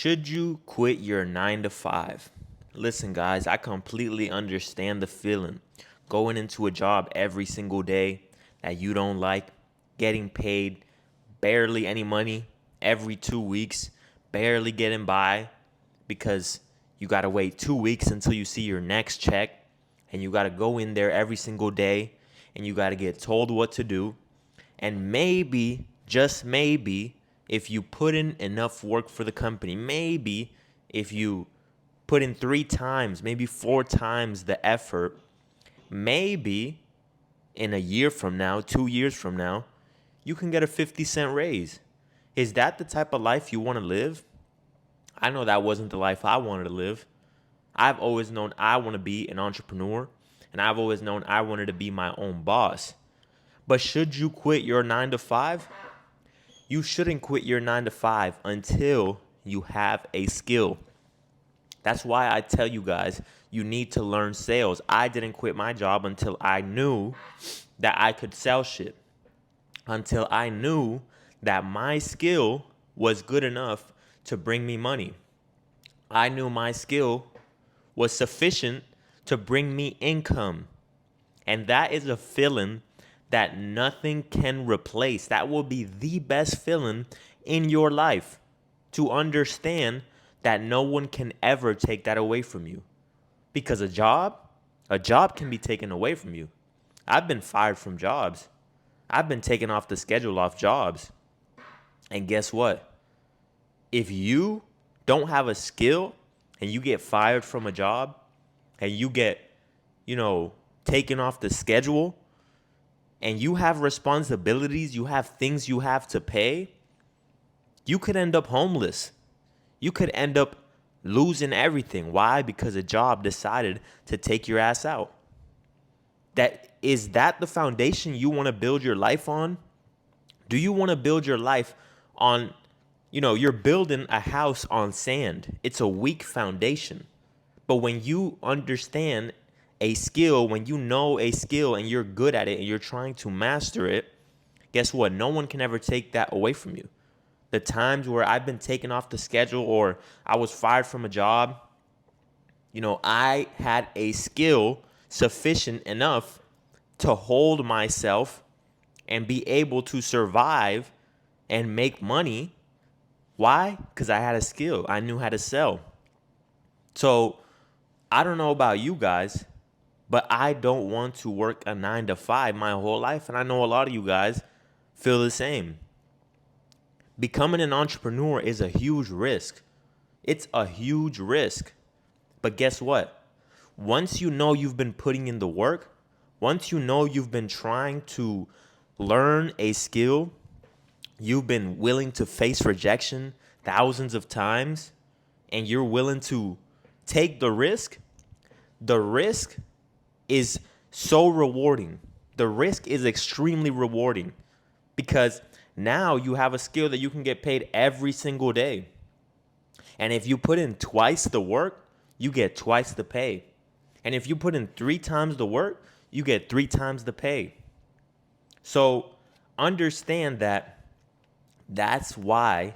Should you quit your 9 to 5? Listen, guys, I completely understand the feeling. Going into a job every single day that you don't like, getting paid barely any money every 2 weeks, barely getting by because you got to wait 2 weeks until you see your next check, and you got to go in there every single day and you got to get told what to do. And maybe, just maybe, if you put in enough work for the company, maybe if you put in 3 times, maybe 4 times the effort, maybe in a year from now, 2 years from now, you can get a 50-cent raise. Is that the type of life you want to live? I know that wasn't the life I wanted to live. I've always known I want to be an entrepreneur, and I've always known I wanted to be my own boss. But should you quit your 9 to 5? You shouldn't quit your 9 to 5 until you have a skill. That's why I tell you guys, you need to learn sales. I didn't quit my job until I knew that I could sell shit, until I knew that my skill was good enough to bring me money. I knew my skill was sufficient to bring me income. And that is a feeling that nothing can replace. That will be the best feeling in your life, to understand that no one can ever take that away from you. Because a job can be taken away from you. I've been fired from jobs. I've been taken off the schedule off jobs. And guess what? If you don't have a skill and you get fired from a job and you get, taken off the schedule, and you have responsibilities, you have things you have to pay, you could end up homeless. You could end up losing everything. Why? Because a job decided to take your ass out. That the foundation you want to build your life on? Do you want to build your life on, you're building a house on sand. It's a weak foundation. But when you understand a skill, when you know a skill and you're good at it and you're trying to master it, guess what? No one can ever take that away from you. The times where I've been taken off the schedule or I was fired from a job, I had a skill sufficient enough to hold myself and be able to survive and make money. Why? Because I had a skill. I knew how to sell. So I don't know about you guys, but I don't want to work a 9 to 5 my whole life. And I know a lot of you guys feel the same. Becoming an entrepreneur is a huge risk. It's a huge risk. But guess what? Once you know you've been putting in the work, once you know you've been trying to learn a skill, you've been willing to face rejection thousands of times, and you're willing to take the risk is so rewarding. The risk is extremely rewarding because now you have a skill that you can get paid every single day. And if you put in twice the work, you get twice the pay. And if you put in 3 times the work, you get 3 times the pay. So understand that that's why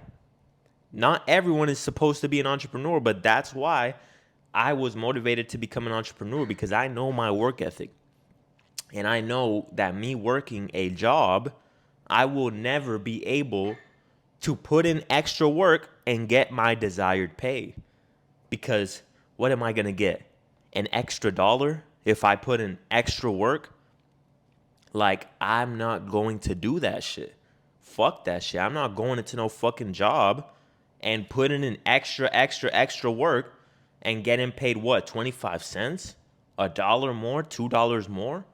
not everyone is supposed to be an entrepreneur, but that's why I was motivated to become an entrepreneur, because I know my work ethic. And I know that me working a job, I will never be able to put in extra work and get my desired pay. Because what am I going to get? An extra dollar if I put in extra work? Like, I'm not going to do that shit. Fuck that shit. I'm not going into no fucking job and putting in extra work and getting paid what? 25 cents? A dollar more? $2 more?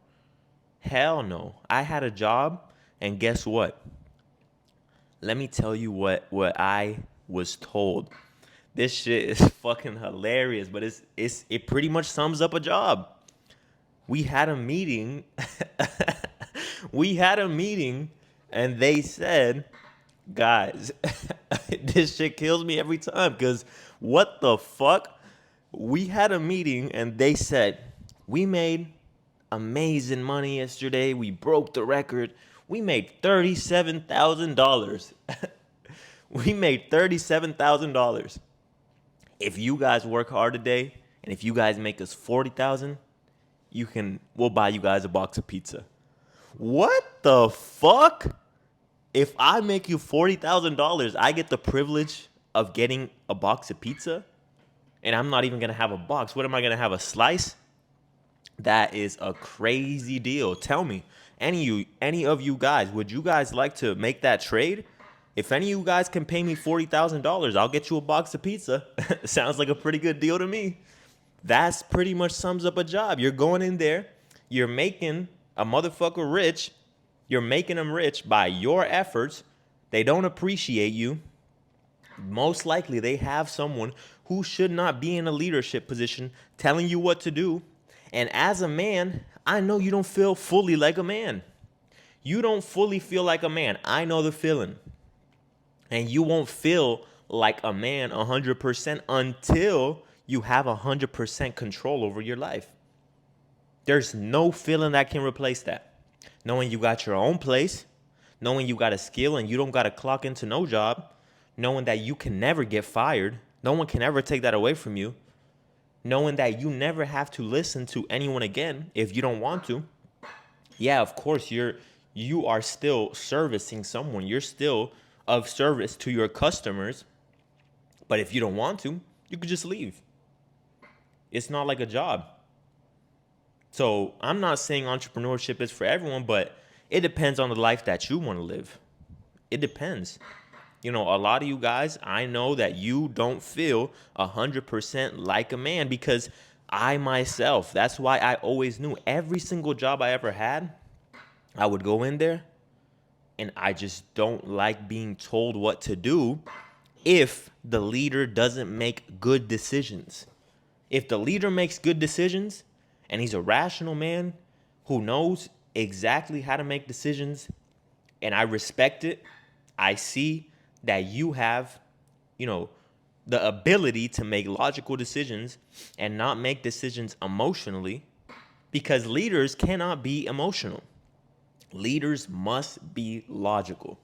Hell no. I had a job, and guess what? Let me tell you what I was told. This shit is fucking hilarious, but it pretty much sums up a job. We had a meeting. We had a meeting, and they said, guys, this shit kills me every time, because what the fuck? We had a meeting, and they said, we made amazing money yesterday. We broke the record. We made $37,000. We made $37,000. If you guys work hard today, and if you guys make us 40,000, we'll buy you guys a box of pizza. What the fuck? If I make you $40,000, I get the privilege of getting a box of pizza, and I'm not even gonna have a box. What am I gonna have? A slice? That is a crazy deal. Tell me, any of you guys, would you guys like to make that trade? If any of you guys can pay me $40,000, I'll get you a box of pizza. Sounds like a pretty good deal to me. That's pretty much sums up a job. You're going in there, you're making a motherfucker rich. You're making them rich by your efforts. They don't appreciate you. Most likely, they have someone who should not be in a leadership position telling you what to do. And as a man, I know you don't feel fully like a man. You don't fully feel like a man. I know the feeling. And you won't feel like a man 100% until you have 100% control over your life. There's no feeling that can replace that. Knowing you got your own place, knowing you got a skill and you don't got to clock into no job, knowing that you can never get fired, no one can ever take that away from you, knowing that you never have to listen to anyone again if you don't want to. Yeah, of course, you are still servicing someone. You're still of service to your customers. But if you don't want to, you could just leave. It's not like a job. So I'm not saying entrepreneurship is for everyone, but it depends on the life that you want to live. It depends. You know, a lot of you guys, I know that you don't feel 100% like a man because I myself, that's why I always knew every single job I ever had, I would go in there and I just don't like being told what to do if the leader doesn't make good decisions. If the leader makes good decisions and he's a rational man who knows exactly how to make decisions, and I respect it, I see that you have, the ability to make logical decisions and not make decisions emotionally, because leaders cannot be emotional. Leaders must be logical.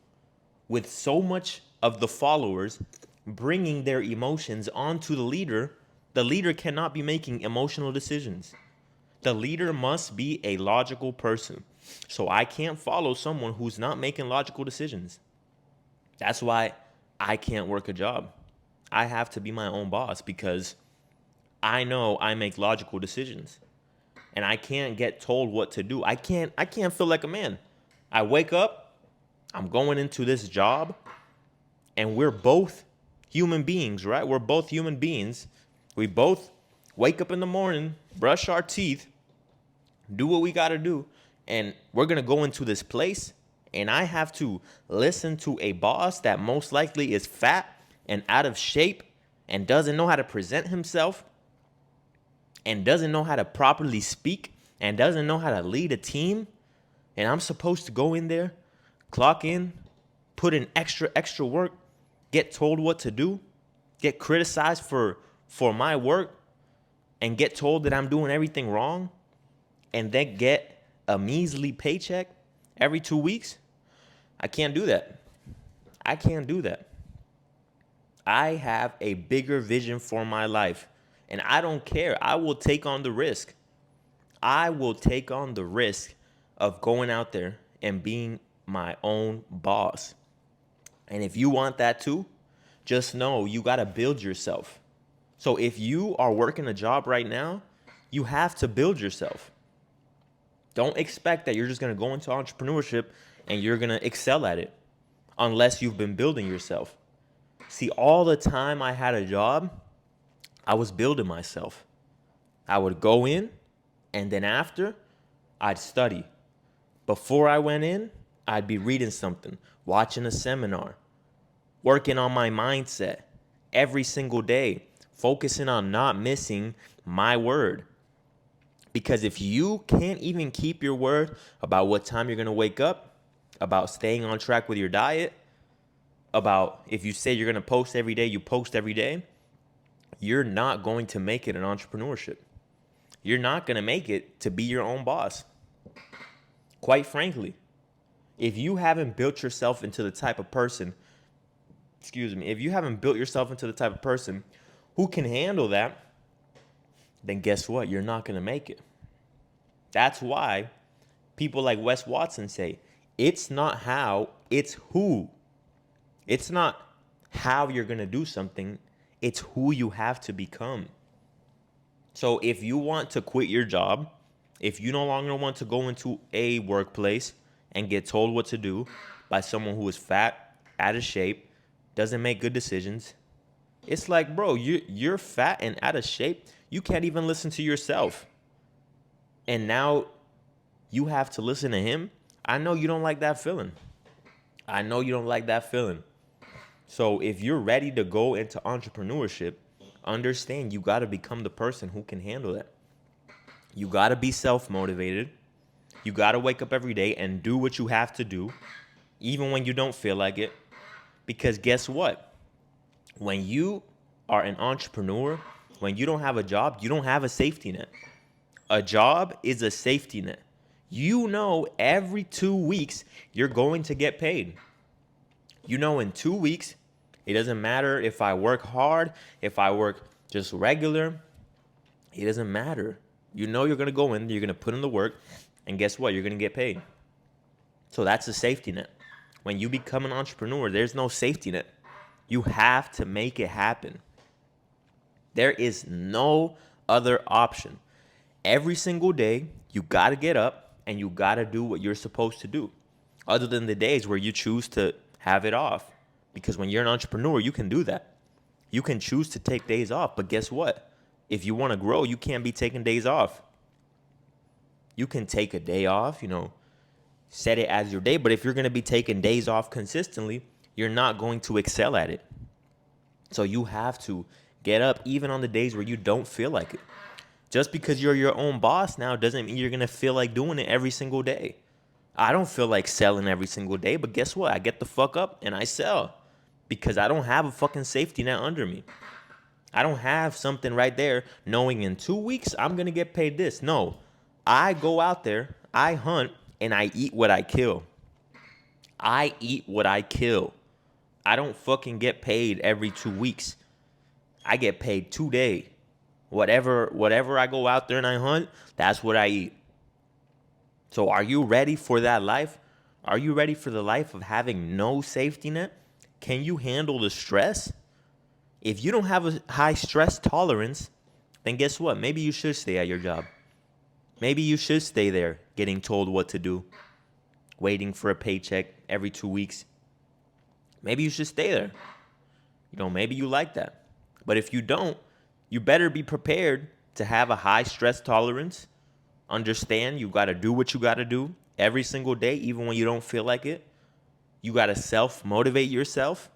With so much of the followers bringing their emotions onto the leader cannot be making emotional decisions. The leader must be a logical person. So I can't follow someone who's not making logical decisions. That's why I can't work a job. I have to be my own boss because I know I make logical decisions. And I can't get told what to do. I can't feel like a man. I wake up, I'm going into this job, and we're both human beings, right? We're both human beings. We both wake up in the morning, brush our teeth, do what we got to do, and we're going to go into this place, and I have to listen to a boss that most likely is fat and out of shape and doesn't know how to present himself and doesn't know how to properly speak and doesn't know how to lead a team. And I'm supposed to go in there, clock in, put in extra work, get told what to do, get criticized for my work, and get told that I'm doing everything wrong, and then get a measly paycheck every 2 weeks. I can't do that. I can't do that. I have a bigger vision for my life, and I don't care. I will take on the risk. I will take on the risk of going out there and being my own boss. And if you want that too, just know you got to build yourself. So if you are working a job right now, you have to build yourself. Don't expect that you're just going to go into entrepreneurship and you're going to excel at it unless you've been building yourself. See, all the time I had a job, I was building myself. I would go in, and then after, I'd study. Before I went in, I'd be reading something, watching a seminar, working on my mindset every single day, focusing on not missing my word. Because if you can't even keep your word about what time you're going to wake up, about staying on track with your diet, about if you say you're going to post every day, you post every day, you're not going to make it in entrepreneurship. You're not going to make it to be your own boss. Quite frankly, if you haven't built yourself into the type of person, if you haven't built yourself into the type of person who can handle that, then guess what? You're not going to make it. That's why people like Wes Watson say, it's not how, it's who. It's not how you're going to do something, it's who you have to become. So if you want to quit your job, if you no longer want to go into a workplace and get told what to do by someone who is fat, out of shape, doesn't make good decisions, it's like, bro, you're fat and out of shape. You can't even listen to yourself. And now you have to listen to him. I know you don't like that feeling. I know you don't like that feeling. So if you're ready to go into entrepreneurship, understand you got to become the person who can handle that. You got to be self-motivated. You got to wake up every day and do what you have to do, even when you don't feel like it. Because guess what? When you are an entrepreneur, when you don't have a job, you don't have a safety net. A job is a safety net. You know every 2 weeks you're going to get paid. You know in 2 weeks, it doesn't matter if I work hard, if I work just regular, it doesn't matter. You know you're going to go in, you're going to put in the work, and guess what? You're going to get paid. So that's a safety net. When you become an entrepreneur, there's no safety net. You have to make it happen. There is no other option. Every single day, you got to get up and you got to do what you're supposed to do. Other than the days where you choose to have it off. Because when you're an entrepreneur, you can do that. You can choose to take days off. But guess what? If you want to grow, you can't be taking days off. You can take a day off, set it as your day. But if you're going to be taking days off consistently, you're not going to excel at it. So you have to get up even on the days where you don't feel like it. Just because you're your own boss now doesn't mean you're going to feel like doing it every single day. I don't feel like selling every single day, but guess what? I get the fuck up and I sell because I don't have a fucking safety net under me. I don't have something right there knowing in 2 weeks I'm going to get paid this. No, I go out there, I hunt, and I eat what I kill. I eat what I kill. I don't fucking get paid every 2 weeks. I get paid today. Whatever I go out there and I hunt, that's what I eat. So are you ready for that life? Are you ready for the life of having no safety net? Can you handle the stress? If you don't have a high stress tolerance, then guess what? Maybe you should stay at your job. Maybe you should stay there getting told what to do, waiting for a paycheck every 2 weeks. Maybe you should stay there. Maybe you like that. But if you don't, you better be prepared to have a high stress tolerance. Understand you got to do what you got to do every single day, even when you don't feel like it. You got to self-motivate yourself,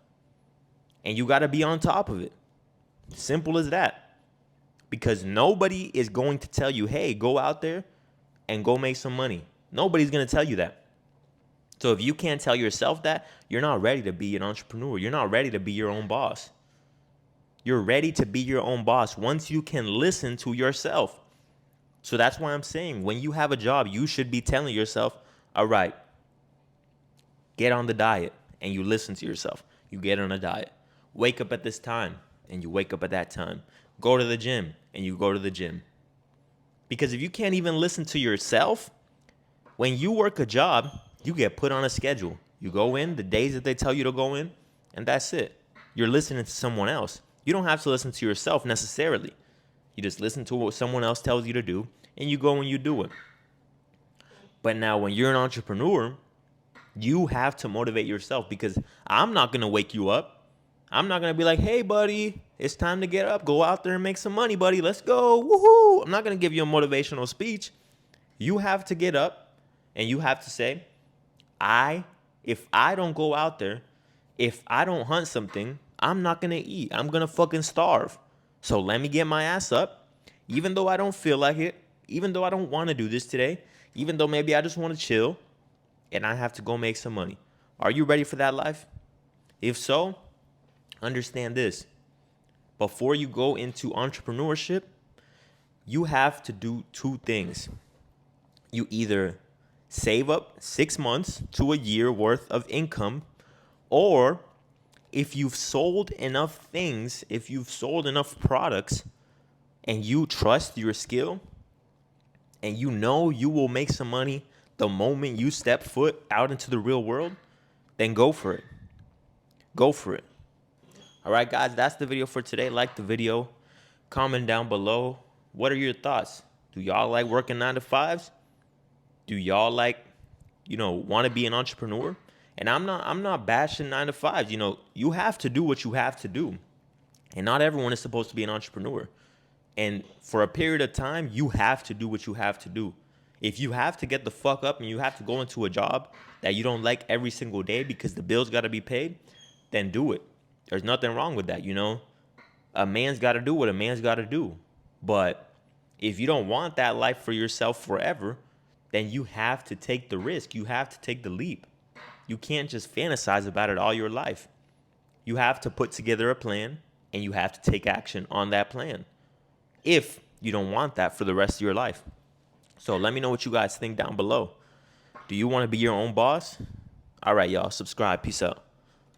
and you got to be on top of it. Simple as that. Because nobody is going to tell you, hey, go out there and go make some money. Nobody's going to tell you that. So if you can't tell yourself that, you're not ready to be an entrepreneur. You're not ready to be your own boss. You're ready to be your own boss once you can listen to yourself. So that's why I'm saying when you have a job, you should be telling yourself, all right, get on the diet, and you listen to yourself. You get on a diet. Wake up at this time, and you wake up at that time. Go to the gym, and you go to the gym. Because if you can't even listen to yourself, when you work a job, you get put on a schedule. You go in the days that they tell you to go in, and that's it. You're listening to someone else. You don't have to listen to yourself necessarily. You just listen to what someone else tells you to do, and you go and you do it. But now when you're an entrepreneur, you have to motivate yourself because I'm not going to wake you up. I'm not going to be like, hey, buddy, it's time to get up. Go out there and make some money, buddy. Let's go. Woohoo. I'm not going to give you a motivational speech. You have to get up and you have to say, if I don't go out there, if I don't hunt something, I'm not going to eat. I'm going to fucking starve. So let me get my ass up, even though I don't feel like it, even though I don't want to do this today, even though maybe I just want to chill, and I have to go make some money. Are you ready for that life? If so, understand this. Before you go into entrepreneurship, you have to do 2 things. You either save up 6 months to a year worth of income, or if you've sold enough things, if you've sold enough products and you trust your skill and you know you will make some money the moment you step foot out into the real world, then go for it. Go for it. All right, guys, that's the video for today. Like the video, comment down below. What are your thoughts? Do y'all like working 9 to 5s? Do y'all like, want to be an entrepreneur? And I'm not bashing 9 to 5s. You have to do what you have to do. And not everyone is supposed to be an entrepreneur. And for a period of time, you have to do what you have to do. If you have to get the fuck up and you have to go into a job that you don't like every single day because the bills got to be paid, then do it. There's nothing wrong with that, A man's got to do what a man's got to do. But if you don't want that life for yourself forever, then you have to take the risk. You have to take the leap. You can't just fantasize about it all your life. You have to put together a plan and you have to take action on that plan if you don't want that for the rest of your life. So let me know what you guys think down below. Do you want to be your own boss? All right, y'all, subscribe. Peace out.